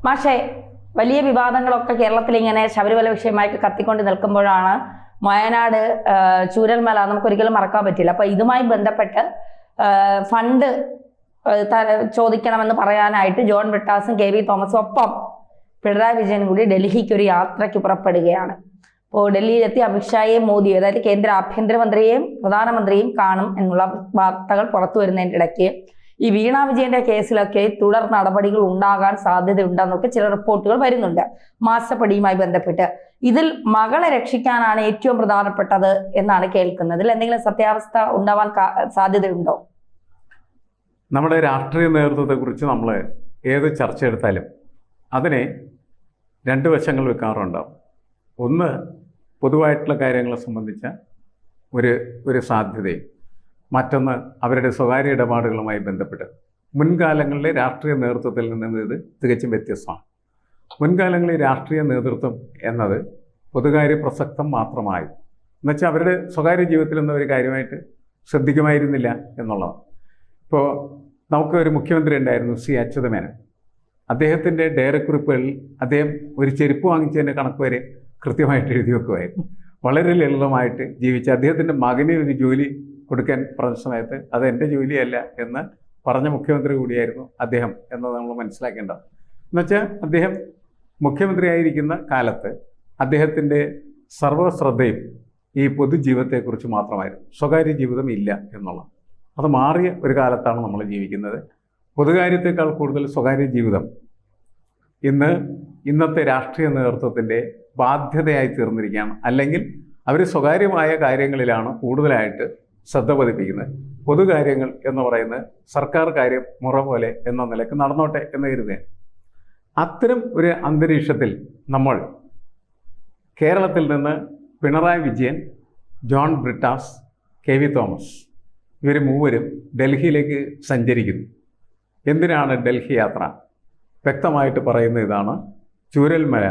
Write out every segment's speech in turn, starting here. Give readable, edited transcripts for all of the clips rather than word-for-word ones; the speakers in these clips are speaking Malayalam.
പക്ഷേ വലിയ വിവാദങ്ങളൊക്കെ കേരളത്തിൽ ഇങ്ങനെ ശബരിമല വിഷയമായിട്ട് കത്തിക്കൊണ്ട് നിൽക്കുമ്പോഴാണ് വയനാട് ചൂരൽമല നമുക്കൊരിക്കലും മറക്കാൻ പറ്റില്ല. അപ്പൊ ഇതുമായി ബന്ധപ്പെട്ട് ഫണ്ട് ചോദിക്കണമെന്ന് പറയാനായിട്ട് ജോൺ ബ്രിട്ടാസും KV തോമസും ഒപ്പം പിണറായി വിജയനും കൂടി ഡൽഹിക്ക് ഒരു യാത്രയ്ക്ക് പുറപ്പെടുകയാണ്. അപ്പോൾ ഡൽഹിയിലെത്തി അമിത്ഷായെയും മോദിയും, അതായത് കേന്ദ്ര ആഭ്യന്തരമന്ത്രിയെയും പ്രധാനമന്ത്രിയും കാണും എന്നുള്ള വാർത്തകൾ പുറത്തു വരുന്നതിൻ്റെ ഇടയ്ക്ക് ഈ വീണ വിജയന്റെ കേസിലൊക്കെ തുടർ നടപടികൾ ഉണ്ടാകാൻ സാധ്യതയുണ്ടെന്നൊക്കെ ചില റിപ്പോർട്ടുകൾ വരുന്നുണ്ട് മാസപ്പടിയുമായി ബന്ധപ്പെട്ട്. ഇതിൽ മകളെ രക്ഷിക്കാനാണ് ഏറ്റവും പ്രധാനപ്പെട്ടത് എന്നാണ് കേൾക്കുന്നത്. ഇതിൽ എന്തെങ്കിലും സത്യാവസ്ഥ ഉണ്ടാവാൻ സാധ്യതയുണ്ടോ? നമ്മുടെ രാഷ്ട്രീയ നേതൃത്വത്തെക്കുറിച്ച് നമ്മൾ ഏത് ചർച്ച എടുത്താലും അതിനെ രണ്ട് വശങ്ങൾ വെക്കാറുണ്ടാവും. ഒന്ന് പൊതുവായിട്ടുള്ള കാര്യങ്ങളെ സംബന്ധിച്ച ഒരു സാധ്യതയും, മറ്റൊന്ന് അവരുടെ സ്വകാര്യ ഇടപാടുകളുമായി ബന്ധപ്പെട്ട്. മുൻകാലങ്ങളിലെ രാഷ്ട്രീയ നേതൃത്വത്തിൽ നിന്ന് ഇത് തികച്ചും വ്യത്യസ്തമാണ്. മുൻകാലങ്ങളിൽ രാഷ്ട്രീയ നേതൃത്വം എന്നത് പൊതുകാര്യ പ്രസക്തം മാത്രമായി, എന്നുവെച്ചാൽ അവരുടെ സ്വകാര്യ ജീവിതത്തിലൊന്നും ഒരു കാര്യമായിട്ട് ശ്രദ്ധിക്കുമായിരുന്നില്ല എന്നുള്ളതാണ്. ഇപ്പോൾ നമുക്ക് ഒരു മുഖ്യമന്ത്രി ഉണ്ടായിരുന്നു, C. അച്യുതമേനോൻ. അദ്ദേഹത്തിൻ്റെ ഡയറിക്കുറിപ്പുകളിൽ അദ്ദേഹം ഒരു ചെരുപ്പ് വാങ്ങിച്ചതിൻ്റെ കണക്ക് വരെ കൃത്യമായിട്ട് എഴുതി വെക്കുമായിരുന്നു. വളരെ ലളിതമായിട്ട് ജീവിച്ച അദ്ദേഹത്തിൻ്റെ മകന് ഒരു ജോലി കൊടുക്കാൻ പറഞ്ഞ സമയത്ത് അത് എൻ്റെ ജോലിയല്ല എന്ന് പറഞ്ഞ മുഖ്യമന്ത്രി കൂടിയായിരുന്നു അദ്ദേഹം എന്നത് നമ്മൾ മനസ്സിലാക്കേണ്ടത്. എന്നുവെച്ചാൽ അദ്ദേഹം മുഖ്യമന്ത്രിയായിരിക്കുന്ന കാലത്ത് അദ്ദേഹത്തിൻ്റെ സർവ്വശ്രദ്ധയും ഈ പൊതുജീവിതത്തെക്കുറിച്ച് മാത്രമായിരുന്നു, സ്വകാര്യ ജീവിതം ഇല്ല എന്നുള്ളത്. അത് മാറിയ ഒരു കാലത്താണ് നമ്മൾ ജീവിക്കുന്നത്. പൊതുകാര്യത്തേക്കാൾ കൂടുതൽ സ്വകാര്യ ജീവിതം ഇന്നത്തെ രാഷ്ട്രീയ നേതൃത്വത്തിൻ്റെ ബാധ്യതയായി തീർന്നിരിക്കുകയാണ്. അല്ലെങ്കിൽ അവർ സ്വകാര്യമായ കാര്യങ്ങളിലാണ് കൂടുതലായിട്ട് ശ്രദ്ധ പതിപ്പിക്കുന്നത്. പൊതുകാര്യങ്ങൾ എന്ന് പറയുന്നത് സർക്കാർ കാര്യം മുറ പോലെ എന്ന നിലയ്ക്ക് നടന്നോട്ടെ എന്ന് കരുതുകയാണ്. അത്തരം ഒരു അന്തരീക്ഷത്തിൽ നമ്മൾ കേരളത്തിൽ നിന്ന് പിണറായി വിജയൻ, ജോൺ ബ്രിട്ടാസ്, KV തോമസ് ഇവർ മൂവരും ഡൽഹിയിലേക്ക് സഞ്ചരിക്കുന്നു. എന്തിനാണ് ഡൽഹി യാത്ര? വ്യക്തമായിട്ട് പറയുന്ന ഇതാണ്: ചൂരൽമല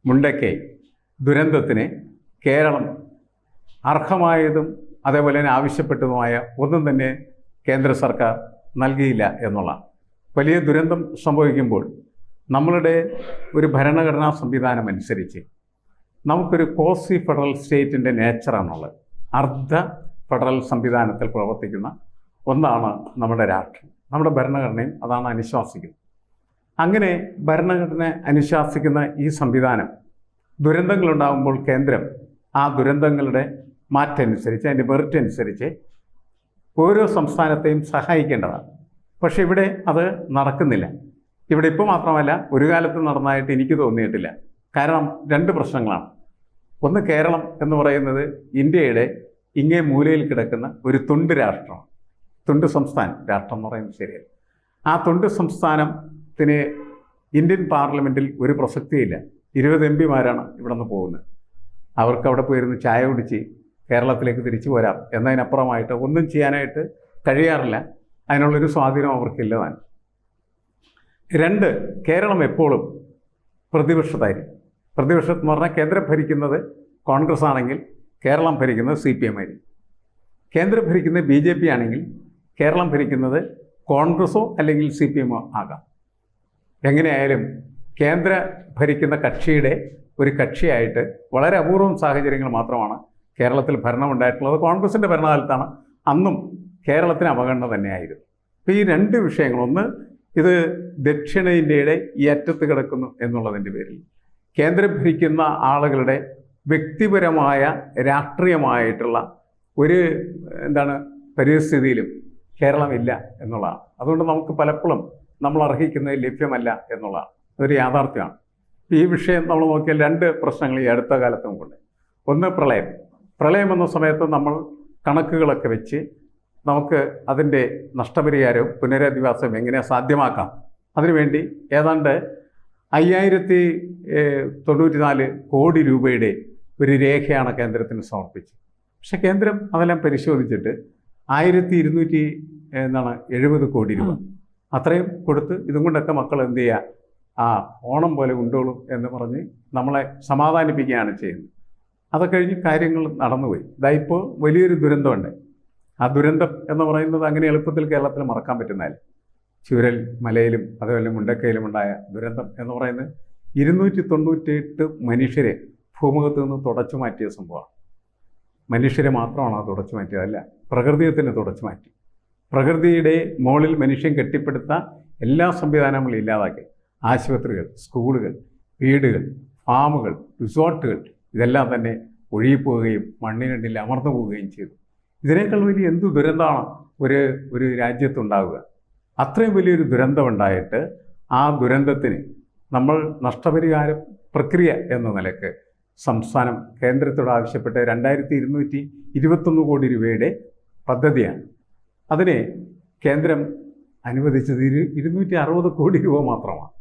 മുണ്ടക്കൈ ദുരന്തത്തിന് കേരളം അർഹമായതും അതേപോലെ തന്നെ ആവശ്യപ്പെട്ടതുമായ ഒന്നും തന്നെ കേന്ദ്ര സർക്കാർ നൽകിയില്ല എന്നുള്ളതാണ്. വലിയ ദുരന്തം സംഭവിക്കുമ്പോൾ നമ്മളുടെ ഒരു ഭരണഘടനാ സംവിധാനം അനുസരിച്ച് നമുക്കൊരു കോസി ഫെഡറൽ സ്റ്റേറ്റിൻ്റെ നേച്ചറാണുള്ളത്. അർദ്ധ ഫെഡറൽ സംവിധാനത്തിൽ പ്രവർത്തിക്കുന്ന ഒന്നാണ് നമ്മുടെ രാഷ്ട്രം. നമ്മുടെ ഭരണഘടനയും അതാണ് അനുശാസിക്കുന്നത്. അങ്ങനെ ഭരണഘടന അനുശാസിക്കുന്ന ഈ സംവിധാനം ദുരന്തങ്ങളുണ്ടാകുമ്പോൾ കേന്ദ്രം ആ ദുരന്തങ്ങളുടെ മാറ്റമനുസരിച്ച്, അതിൻ്റെ മെറിറ്റ് അനുസരിച്ച് ഓരോ സംസ്ഥാനത്തെയും സഹായിക്കേണ്ടതാണ്. പക്ഷെ ഇവിടെ അത് നടക്കുന്നില്ല. ഇവിടെ ഇപ്പോൾ മാത്രമല്ല, ഒരു കാലത്ത് നടന്നതായിട്ട് എനിക്ക് തോന്നിയിട്ടില്ല. കാരണം രണ്ട് പ്രശ്നങ്ങളാണ്. ഒന്ന്, കേരളം എന്ന് പറയുന്നത് ഇന്ത്യയുടെ ഇങ്ങേ മൂലയിൽ കിടക്കുന്ന ഒരു തുണ്ട് രാഷ്ട്രമാണ്. തുണ്ട് സംസ്ഥാനം, രാഷ്ട്രം എന്ന് പറയുന്നത് ശരിയല്ല. ആ തുണ്ട് സംസ്ഥാനത്തിന് ഇന്ത്യൻ പാർലമെൻറ്റിൽ ഒരു പ്രസക്തിയില്ല. 20 MPമാരാണ് ഇവിടെ നിന്ന് പോകുന്നത്. അവർക്ക് അവിടെ പോയിരുന്ന് ചായ കുടിച്ച് കേരളത്തിലേക്ക് തിരിച്ചു പോരാം എന്നതിനപ്പുറമായിട്ട് ഒന്നും ചെയ്യാനായിട്ട് കഴിയാറില്ല. അതിനുള്ളൊരു സ്വാധീനം അവർക്കില്ലതാണ്. രണ്ട്, കേരളം എപ്പോഴും പ്രതിപക്ഷത്തായിരിക്കും. പ്രതിപക്ഷത്ത് പറഞ്ഞാൽ കേന്ദ്രം ഭരിക്കുന്നത് കോൺഗ്രസ് ആണെങ്കിൽ കേരളം ഭരിക്കുന്നത് CPM ആയിരിക്കും. കേന്ദ്രം ഭരിക്കുന്നത് BJP ആണെങ്കിൽ കേരളം ഭരിക്കുന്നത് കോൺഗ്രസോ അല്ലെങ്കിൽ CPM ആകാം. എങ്ങനെയായാലും കേന്ദ്ര ഭരിക്കുന്ന കക്ഷിയുടെ ഒരു കക്ഷിയായിട്ട് വളരെ അപൂർവം സാഹചര്യങ്ങൾ മാത്രമാണ് കേരളത്തിൽ ഭരണം ഉണ്ടായിട്ടുള്ളത്. കോൺഗ്രസിൻ്റെ ഭരണകാലത്താണ് അന്നും കേരളത്തിന് അവഗണന തന്നെയായിരുന്നു. അപ്പോൾ ഈ രണ്ട് വിഷയങ്ങൾ, ഒന്ന് ഇത് ദക്ഷിണേന്ത്യയുടെ ഈ അറ്റത്ത് കിടക്കുന്നു എന്നുള്ളതിൻ്റെ പേരിൽ കേന്ദ്രം ഭരിക്കുന്ന ആളുകളുടെ വ്യക്തിപരമായ രാഷ്ട്രീയമായിട്ടുള്ള ഒരു പരിസ്ഥിതിയിലും കേരളമില്ല എന്നുള്ളതാണ്. അതുകൊണ്ട് നമുക്ക് പലപ്പോഴും നമ്മൾ അർഹിക്കുന്നത് ലഭ്യമല്ല എന്നുള്ളതാണ് ഒരു യാഥാർത്ഥ്യമാണ്. ഈ വിഷയം നമ്മൾ നോക്കിയാൽ രണ്ട് പ്രശ്നങ്ങൾ ഈ അടുത്ത കാലത്ത് നമുക്കുണ്ട്. ഒന്ന്, പ്രളയം എന്ന സമയത്ത് നമ്മൾ കണക്കുകളൊക്കെ വെച്ച് നമുക്ക് അതിൻ്റെ നഷ്ടപരിഹാരവും പുനരധിവാസവും എങ്ങനെ സാധ്യമാക്കാം, അതിനുവേണ്ടി ഏതാണ്ട് 5094 കോടി രൂപയുടെ ഒരു രേഖയാണ് കേന്ദ്രത്തിന് സമർപ്പിച്ചത്. പക്ഷെ കേന്ദ്രം അതെല്ലാം പരിശോധിച്ചിട്ട് 1270 കോടി രൂപ അത്രയും കൊടുത്ത് ഇതും കൊണ്ടൊക്കെ മക്കൾ എന്ത് ചെയ്യുക, ഓണം പോലെ ഉണ്ടോളും എന്ന് പറഞ്ഞ് നമ്മളെ സമാധാനിപ്പിക്കുകയാണ് ചെയ്യുന്നത്. അത് കഴിഞ്ഞ് കാര്യങ്ങൾ നടന്നുപോയി. ഇതായിപ്പോൾ വലിയൊരു ദുരന്തമുണ്ട്. ആ ദുരന്തം എന്ന് പറയുന്നത് അങ്ങനെ എളുപ്പത്തിൽ കേരളത്തിൽ മറക്കാൻ പറ്റുന്നതല്ല. ചൂരൽ മലയിലും അതുപോലെ മുണ്ടക്കയിലും ഉണ്ടായ ദുരന്തം എന്ന് പറയുന്നത് 298 മനുഷ്യരെ ഭൂമുഖത്ത് നിന്ന് തുടച്ചു മാറ്റിയ സംഭവമാണ്. മനുഷ്യരെ മാത്രമാണ് അത് തുടച്ചു മാറ്റിയതല്ല, പ്രകൃതിയെ തന്നെ തുടച്ചു മാറ്റി. പ്രകൃതിയുടെ മുകളിൽ മനുഷ്യൻ കെട്ടിപ്പടുത്ത എല്ലാ സംവിധാനങ്ങളും ഇല്ലാതാക്കി. ആശുപത്രികൾ, സ്കൂളുകൾ, വീടുകൾ, ഫാമുകൾ, റിസോർട്ടുകൾ ഇതെല്ലാം തന്നെ ഒഴുകിപ്പോവുകയും മണ്ണിനടിയിൽ അമർന്നു പോവുകയും ചെയ്തു. ഇതിനേക്കാൾ വലിയ എന്ത് ദുരന്തമാണ് ഒരു രാജ്യത്തുണ്ടാവുക? അത്രയും വലിയൊരു ദുരന്തമുണ്ടായിട്ട് ആ ദുരന്തത്തിന് നമ്മൾ നഷ്ടപരിഹാര പ്രക്രിയ എന്ന നിലക്ക് സംസ്ഥാനം കേന്ദ്രത്തോട് ആവശ്യപ്പെട്ട് 2221 കോടി രൂപയുടെ പദ്ധതിയാണ്. അതിനെ കേന്ദ്രം അനുവദിച്ചത് 260 കോടി രൂപ മാത്രമാണ്.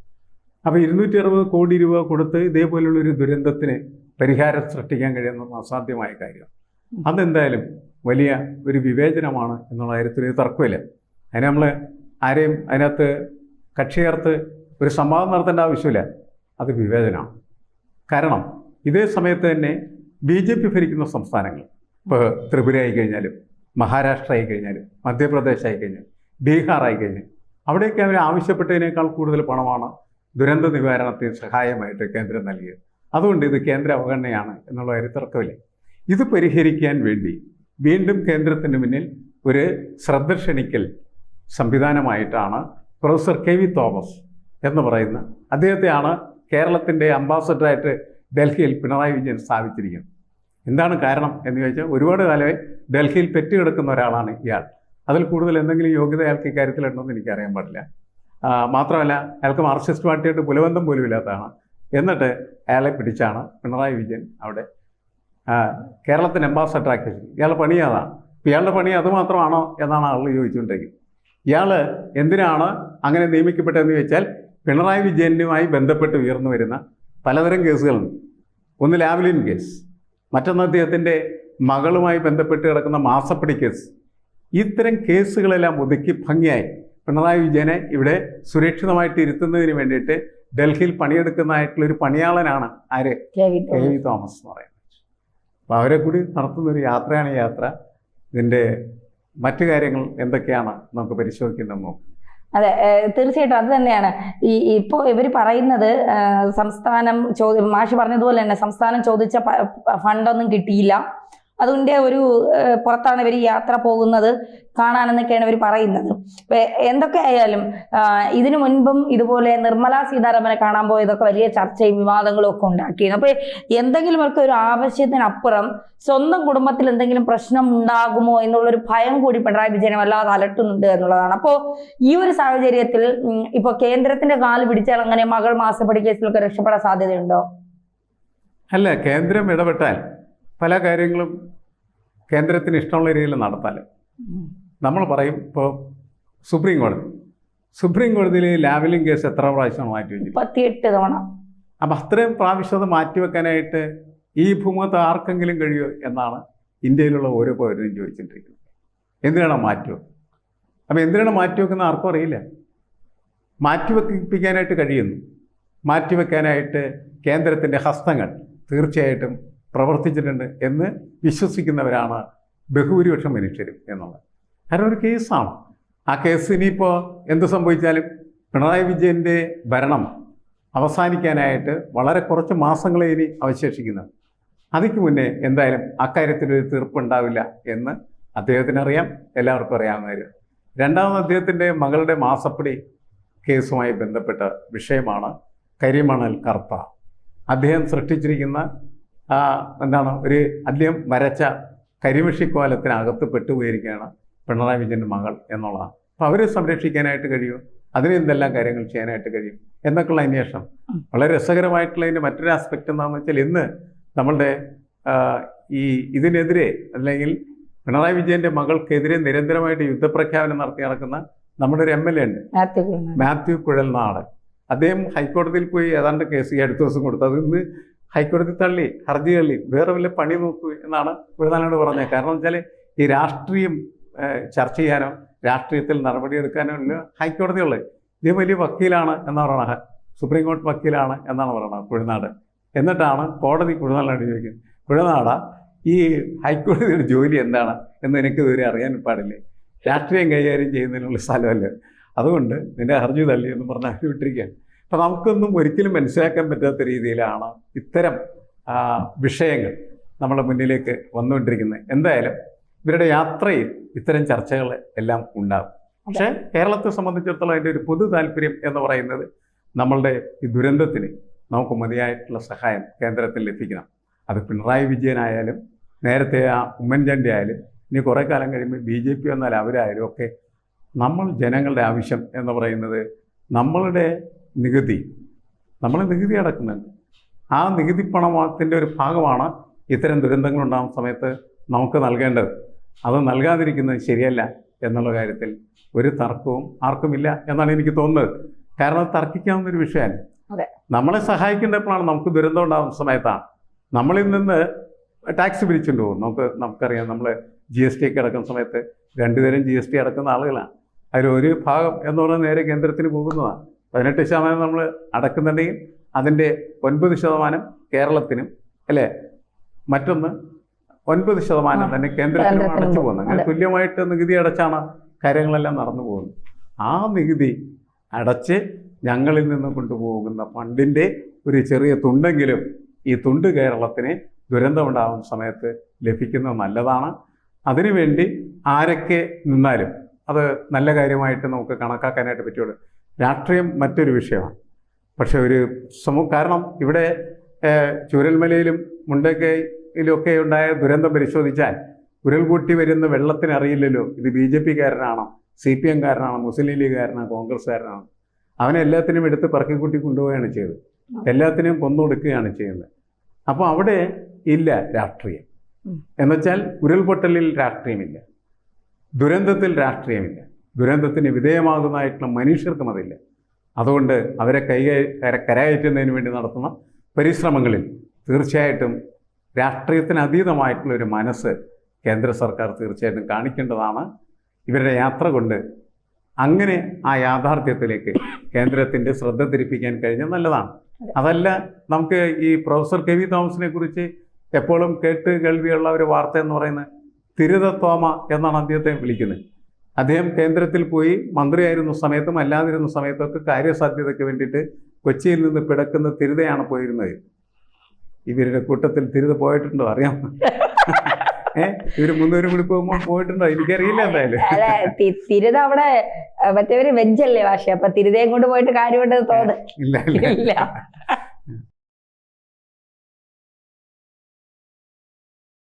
അപ്പോൾ 260 കോടി രൂപ കൊടുത്ത് ഇതേപോലുള്ളൊരു ദുരന്തത്തിന് പരിഹാരം സൃഷ്ടിക്കാൻ കഴിയുന്ന അസാധ്യമായ കാര്യം. അതെന്തായാലും വലിയ ഒരു വിവേചനമാണ് എന്നുള്ള കാര്യത്തിൽ ഒരു തർക്കമില്ല. അതിന് നമ്മൾ ആരെയും അതിനകത്ത് കക്ഷി ചേർത്ത് ഒരു സംവാദം നടത്തേണ്ട ആവശ്യമില്ല. അത് വിവേചനമാണ്. കാരണം ഇതേ സമയത്ത് തന്നെ BJP ഭരിക്കുന്ന സംസ്ഥാനങ്ങൾ, ഇപ്പോൾ ത്രിപുര ആയിക്കഴിഞ്ഞാലും മഹാരാഷ്ട്ര ആയിക്കഴിഞ്ഞാലും മധ്യപ്രദേശ് ആയിക്കഴിഞ്ഞാലും ബീഹാർ ആയിക്കഴിഞ്ഞാൽ അവിടെയൊക്കെ അവർ ആവശ്യപ്പെട്ടതിനേക്കാൾ കൂടുതൽ പണമാണ് ദുരന്ത നിവാരണത്തിന് സഹായമായിട്ട് കേന്ദ്രം നൽകിയത്. അതുകൊണ്ട് ഇത് കേന്ദ്ര അവഗണനയാണ് എന്നുള്ള കാര്യം തർക്കമില്ല. ഇത് പരിഹരിക്കാൻ വേണ്ടി വീണ്ടും കേന്ദ്രത്തിന് മുന്നിൽ ഒരു ശ്രദ്ധ ക്ഷണിക്കൽ സംവിധാനമായിട്ടാണ് പ്രൊഫസർ KV തോമസ് എന്ന് പറയുന്ന അദ്ദേഹത്തെയാണ് കേരളത്തിൻ്റെ അംബാസഡറായിട്ട് ഡൽഹിയിൽ പിണറായി വിജയൻ സ്ഥാപിച്ചിരിക്കുന്നത്. എന്താണ് കാരണം എന്ന് ചോദിച്ചാൽ, ഒരുപാട് കാലമായി ഡൽഹിയിൽ പെറ്റുകിടക്കുന്ന ഒരാളാണ് ഇയാൾ. അതിൽ കൂടുതൽ എന്തെങ്കിലും യോഗ്യത അയാൾക്ക് ഇക്കാര്യത്തിലുണ്ടോ എന്ന് എനിക്കറിയാൻ പാടില്ല. മാത്രമല്ല, അയാൾക്ക് മാർക്സിസ്റ്റ് പാർട്ടിയായിട്ട് പുലബന്ധം പോലും ഇല്ലാത്തതാണ്. എന്നിട്ട് അയാളെ പിടിച്ചാണ് പിണറായി വിജയൻ അവിടെ കേരളത്തിന് അംബാസഡറാക്കി വെച്ചത്. ഇയാളുടെ പണി അതാണ്. ഇയാളുടെ പണി അതുമാത്രമാണോ എന്നാണ് ആളുകൾ ചോദിച്ചുകൊണ്ടിരിക്കുന്നത്. ഇയാൾ എന്തിനാണ് അങ്ങനെ നിയമിക്കപ്പെട്ടതെന്ന് ചോദിച്ചാൽ, പിണറായി വിജയനുമായി ബന്ധപ്പെട്ട് ഉയർന്നു വരുന്ന പലതരം കേസുകളുണ്ട്. ഒന്ന് ലാവ്ലിൻ കേസ്, മറ്റൊന്ന് അദ്ദേഹത്തിൻ്റെ മകളുമായി ബന്ധപ്പെട്ട് കിടക്കുന്ന മാസപ്പടി കേസ്. ഇത്തരം കേസുകളെല്ലാം ഒതുക്കി ഭംഗിയായി പിണറായി വിജയനെ ഇവിടെ സുരക്ഷിതമായിട്ട് ഇരുത്തുന്നതിന് വേണ്ടിയിട്ട് ഡൽഹിയിൽ പണിയെടുക്കുന്നതായിട്ടുള്ളൊരു പണിയാളനാണ് ആര്? KV തോമസ് എന്ന് പറയുന്നത്. അപ്പോൾ അവരെ കൂടി നടത്തുന്നൊരു യാത്രയാണ് ഈ യാത്ര. ഇതിൻ്റെ മറ്റു കാര്യങ്ങൾ എന്തൊക്കെയാണ് നമുക്ക് പരിശോധിക്കേണ്ടതെന്ന് നോക്കാം. അതെ, തീർച്ചയായിട്ടും അത് തന്നെയാണ്. ഇപ്പോൾ ഇവർ പറയുന്നത് സംസ്ഥാനം മാഷ് പറഞ്ഞതുപോലെ തന്നെ സംസ്ഥാനം ചോദിച്ച ഫണ്ടൊന്നും കിട്ടിയില്ല, അതിൻ്റെ ഒരു പുറത്താണ് ഇവർ യാത്ര പോകുന്നത് കാണാനെന്നൊക്കെയാണ് ഇവർ പറയുന്നത്. എന്തൊക്കെ ആയാലും ഇതിനു മുൻപും ഇതുപോലെ നിർമ്മലാ സീതാരാമനെ കാണാൻ പോയതൊക്കെ വലിയ ചർച്ചയും വിവാദങ്ങളും ഒക്കെ ഉണ്ടാക്കിയിരുന്നു. അപ്പോൾ എന്തെങ്കിലും ഒക്കെ ഒരു ആവശ്യത്തിനപ്പുറം സ്വന്തം കുടുംബത്തിൽ എന്തെങ്കിലും പ്രശ്നം ഉണ്ടാകുമോ എന്നുള്ളൊരു ഭയം കൂടി പിണറായി വിജയനെ വല്ലാതെ അലട്ടുന്നുണ്ട് എന്നുള്ളതാണ്. അപ്പോൾ ഈ ഒരു സാഹചര്യത്തിൽ ഇപ്പോൾ കേന്ദ്രത്തിന്റെ കാല് പിടിച്ചാൽ അങ്ങനെ മകൾ മാസപ്പടി കേസിലൊക്കെ രക്ഷപ്പെടാൻ സാധ്യതയുണ്ടോ? അല്ല, കേന്ദ്രം ഇടപെട്ടാൽ പല കാര്യങ്ങളും കേന്ദ്രത്തിന് ഇഷ്ടമുള്ള രീതിയിൽ നടത്താൻ നമ്മൾ പറയും. ഇപ്പോൾ സുപ്രീം കോടതിയിൽ ലാവ്ലിൻ കേസ് എത്ര പ്രാവശ്യമാണ് മാറ്റിവെച്ചത്? 28 തവണ. അപ്പം അത്രയും പ്രാവശ്യം അത് മാറ്റിവെക്കാനായിട്ട് ഈ ഭൂമുഖത്ത് ആർക്കെങ്കിലും കഴിയുമോ എന്നാണ് ഇന്ത്യയിലുള്ള ഓരോ പൗരനും ചോദിച്ചിട്ടിരിക്കുന്നത്. എന്തിനാണ് മാറ്റിവെക്കുക? അപ്പം എന്തിനാണ് മാറ്റിവെക്കുന്നത് ആർക്കും അറിയില്ല. മാറ്റിവെപ്പിക്കാനായിട്ട് കഴിയുന്നു. മാറ്റിവെക്കാനായിട്ട് കേന്ദ്രത്തിൻ്റെ ഹസ്തങ്ങൾ തീർച്ചയായിട്ടും പ്രവർത്തിച്ചിട്ടുണ്ട് എന്ന് വിശ്വസിക്കുന്നവരാണ് ബഹുഭൂരിപക്ഷം മനുഷ്യരും എന്നുള്ളത്. കാരണം ഒരു കേസാണ്. ആ കേസ് ഇനിയിപ്പോൾ എന്ത് സംഭവിച്ചാലും പിണറായി വിജയൻ്റെ ഭരണം അവസാനിക്കാനായിട്ട് വളരെ കുറച്ച് മാസങ്ങളെ ഇനി അവശേഷിക്കുന്നത്. അതിക്ക് മുന്നേ എന്തായാലും അക്കാര്യത്തിലൊരു തീർപ്പുണ്ടാവില്ല എന്ന് അദ്ദേഹത്തിനറിയാം, എല്ലാവർക്കും അറിയാവുന്ന കാര്യം. രണ്ടാമത് അദ്ദേഹത്തിൻ്റെ മകളുടെ മാസപ്പടി കേസുമായി ബന്ധപ്പെട്ട വിഷയമാണ് കരിമണൽ കർത്ത. അദ്ദേഹം സൃഷ്ടിച്ചിരിക്കുന്ന ഒരു അദ്ദേഹം വരച്ച കരിമഷിക്കോലത്തിനകത്ത് പെട്ടുപോയിരിക്കുകയാണ് പിണറായി വിജയൻ്റെ മകൾ എന്നുള്ളതാണ്. അപ്പോൾ അവരെ സംരക്ഷിക്കാനായിട്ട് കഴിയും, അതിന് എന്തെല്ലാം കാര്യങ്ങൾ ചെയ്യാനായിട്ട് കഴിയും എന്നൊക്കെയുള്ള അന്വേഷണം. വളരെ രസകരമായിട്ടുള്ളതിൻ്റെ മറ്റൊരു ആസ്പെക്റ്റ് എന്താണെന്ന് വെച്ചാൽ, ഇന്ന് നമ്മളുടെ ഇതിനെതിരെ അല്ലെങ്കിൽ പിണറായി വിജയൻ്റെ മകൾക്കെതിരെ നിരന്തരമായിട്ട് യുദ്ധപ്രഖ്യാപനം നടത്തി നടക്കുന്ന നമ്മുടെ ഒരു MLA ഉണ്ട്, മാത്യു കുഴൽനാട്. അദ്ദേഹം ഹൈക്കോടതിയിൽ പോയി ഏതാണ്ട് കേസ് ഈ അടുത്ത ദിവസം കൊടുത്തു. അത് ഇന്ന് ഹൈക്കോടതി തള്ളി, ഹർജി തള്ളി, വേറെ വല്ല പണി നോക്കൂ എന്നാണ് കുഴൽനാടോട് പറഞ്ഞത്. കാരണം വെച്ചാൽ ഈ രാഷ്ട്രീയം ചർച്ച ചെയ്യാനോ രാഷ്ട്രീയത്തിൽ നടപടിയെടുക്കാനോ ഉള്ള ഹൈക്കോടതിയുള്ളത്. ഇത് വലിയ വക്കീലാണ് എന്നാണ് പറയുന്നത്, സുപ്രീം കോടതി വക്കീലാണ് എന്നാണ് പറയുന്നത് കുഴൽനാട്. എന്നിട്ടാണ് കോടതി കുഴൽനാടോട് ചോദിക്കുന്നത്, കുഴൽനാട ഈ ഹൈക്കോടതിയുടെ ജോലി എന്താണ് എന്ന് എനിക്ക് ഇതുവരെ അറിയാൻ പാടില്ലേ? രാഷ്ട്രീയം കൈകാര്യം ചെയ്യുന്നതിനുള്ള സ്ഥലമല്ലേ? അതുകൊണ്ട് നിന്റെ ഹർജി തള്ളി എന്ന് പറഞ്ഞാൽ വിട്ടിരിക്കുകയാണ്. അപ്പം നമുക്കൊന്നും ഒരിക്കലും മനസ്സിലാക്കാൻ പറ്റാത്ത രീതിയിലാണ് ഇത്തരം വിഷയങ്ങൾ നമ്മുടെ മുന്നിലേക്ക് വന്നുകൊണ്ടിരിക്കുന്നത്. എന്തായാലും ഇവരുടെ യാത്രയിൽ ഇത്തരം ചർച്ചകൾ എല്ലാം ഉണ്ടാകും. പക്ഷേ കേരളത്തെ സംബന്ധിച്ചിടത്തോളം അതിൻ്റെ ഒരു പൊതു താല്പര്യം എന്ന് പറയുന്നത് നമ്മളുടെ ഈ ദുരന്തത്തിന് നമുക്ക് മതിയായിട്ടുള്ള സഹായം കേന്ദ്രത്തിൽ ലഭിക്കണം. അത് പിണറായി വിജയനായാലും നേരത്തെ ഉമ്മൻചാണ്ടി ആയാലും ഇനി കുറേ കാലം കഴിയുമ്പോൾ BJP വന്നാൽ അവരായാലും ഒക്കെ നമ്മൾ ജനങ്ങളുടെ ആവശ്യം എന്ന് പറയുന്നത് നമ്മളുടെ നികുതി, നമ്മൾ നികുതി അടക്കുന്നുണ്ട്. ആ നികുതി പണത്തിൻ്റെ ഒരു ഭാഗമാണ് ഇത്തരം ദുരന്തങ്ങളുണ്ടാകുന്ന സമയത്ത് നമുക്ക് നൽകേണ്ടത്. അത് നൽകാതിരിക്കുന്നത് ശരിയല്ല എന്നുള്ള കാര്യത്തിൽ ഒരു തർക്കവും ആർക്കുമില്ല എന്നാണ് എനിക്ക് തോന്നുന്നത്. കാരണം തർക്കിക്കാവുന്നൊരു വിഷയമാണ്. നമ്മളെ സഹായിക്കേണ്ടപ്പോഴാണ് നമുക്ക് ദുരന്തം ഉണ്ടാകുന്ന സമയത്താണ്. നമ്മളിൽ നിന്ന് ടാക്സ് പിരിച്ചുകൊണ്ട് പോകും. നമുക്കറിയാം, നമ്മൾ GST ഒക്കെ അടക്കുന്ന സമയത്ത് 2 തരം GST അടക്കുന്ന ആളുകളാണ്. അതിലൊരു ഭാഗം എന്ന് പറയുന്നത് നേരെ കേന്ദ്രത്തിന് പോകുന്നതാണ്. 18% നമ്മൾ അടക്കുന്നുണ്ടെങ്കിൽ അതിൻ്റെ 9% കേരളത്തിനും, അല്ലേ, മറ്റൊന്ന് 9% തന്നെ കേന്ദ്രത്തിനും അടച്ചു പോകുന്നത്. അങ്ങനെ തുല്യമായിട്ട് നികുതി അടച്ചാണ് കാര്യങ്ങളെല്ലാം നടന്നു പോകുന്നത്. ആ നികുതി അടച്ച് ഞങ്ങളിൽ നിന്ന് കൊണ്ടുപോകുന്ന ഫണ്ടിൻ്റെ ഒരു ചെറിയ തുണ്ടെങ്കിലും ഈ തുണ്ട് കേരളത്തിന് ദുരന്തമുണ്ടാകുന്ന സമയത്ത് ലഭിക്കുന്നത് നല്ലതാണ്. അതിനുവേണ്ടി ആരൊക്കെ നിന്നാലും അത് നല്ല കാര്യമായിട്ട് നമുക്ക് കണക്കാക്കാനായിട്ട് പറ്റുള്ളൂ. രാഷ്ട്രീയം മറ്റൊരു വിഷയമാണ്. പക്ഷെ കാരണം ഇവിടെ ചൂരൽമലയിലും മുണ്ടക്കയിലൊക്കെ ഉണ്ടായ ദുരന്തം പരിശോധിച്ചാൽ ഉരുൾപൊട്ടി വരുന്ന വെള്ളത്തിന് അറിയില്ലല്ലോ ഇത് BJP കാരനാണോ, CPM കാരനാണോ, മുസ്ലിം ലീഗുകാരനാണോ, കോൺഗ്രസ്സുകാരനാണോ. അവനെ എല്ലാത്തിനും എടുത്ത് പറക്കിക്കൂട്ടി കൊണ്ടുപോവുകയാണ് ചെയ്തത്. എല്ലാത്തിനെയും കൊന്നൊടുക്കുകയാണ് ചെയ്യുന്നത്. അപ്പോൾ അവിടെ ഇല്ല രാഷ്ട്രീയം. എന്നുവെച്ചാൽ ഉരുൾപൊട്ടലിൽ രാഷ്ട്രീയമില്ല, ദുരന്തത്തിൽ രാഷ്ട്രീയമില്ല, ദുരന്തത്തിന് വിധേയമാകുന്നതായിട്ടുള്ള മനുഷ്യർക്കും അതില്ല. അതുകൊണ്ട് അവരെ കരകയറ്റുന്നതിന് വേണ്ടി നടത്തുന്ന പരിശ്രമങ്ങളിൽ തീർച്ചയായിട്ടും രാഷ്ട്രീയത്തിന് അതീതമായിട്ടുള്ളൊരു മനസ്സ് കേന്ദ്ര സർക്കാർ തീർച്ചയായിട്ടും കാണിക്കേണ്ടതാണ്. ഇവരുടെ യാത്ര കൊണ്ട് അങ്ങനെ ആ യാഥാർത്ഥ്യത്തിലേക്ക് കേന്ദ്രത്തിൻ്റെ ശ്രദ്ധ തിരിപ്പിക്കാൻ കഴിഞ്ഞാൽ നല്ലതാണ്. അതല്ല, നമുക്ക് ഈ പ്രൊഫസർ KV തോമസിനെ കുറിച്ച് എപ്പോഴും കേൾവിയുള്ള ഒരു വാർത്ത എന്ന് പറയുന്നത് തിരുത തോമ എന്നാണ് അദ്ദേഹത്തെ വിളിക്കുന്നത്. അദ്ദേഹം കേന്ദ്രത്തിൽ പോയി മന്ത്രിയായിരുന്ന സമയത്തും അല്ലാതിരുന്ന സമയത്തൊക്കെ കാര്യസാധ്യതയ്ക്ക് വേണ്ടിയിട്ട് കൊച്ചിയിൽ നിന്ന് പിടക്കുന്ന തിരുതയാണ് പോയിരുന്നത്. ഇവരുടെ കൂട്ടത്തിൽ തിരുത പോയിട്ടുണ്ടോ അറിയാം? ഇവര് 300 കൂടി പോകുമ്പോൾ പോയിട്ടുണ്ടോ എനിക്കറിയില്ല. എന്തായാലും തിരുത അവിടെ മറ്റേവര് വെജല്ലേ ഭാഷ, അപ്പൊ തിരുതയും കൊണ്ട് പോയിട്ട് കാര്യമുണ്ടെന്ന് തോന്നുന്നു. ഇല്ല.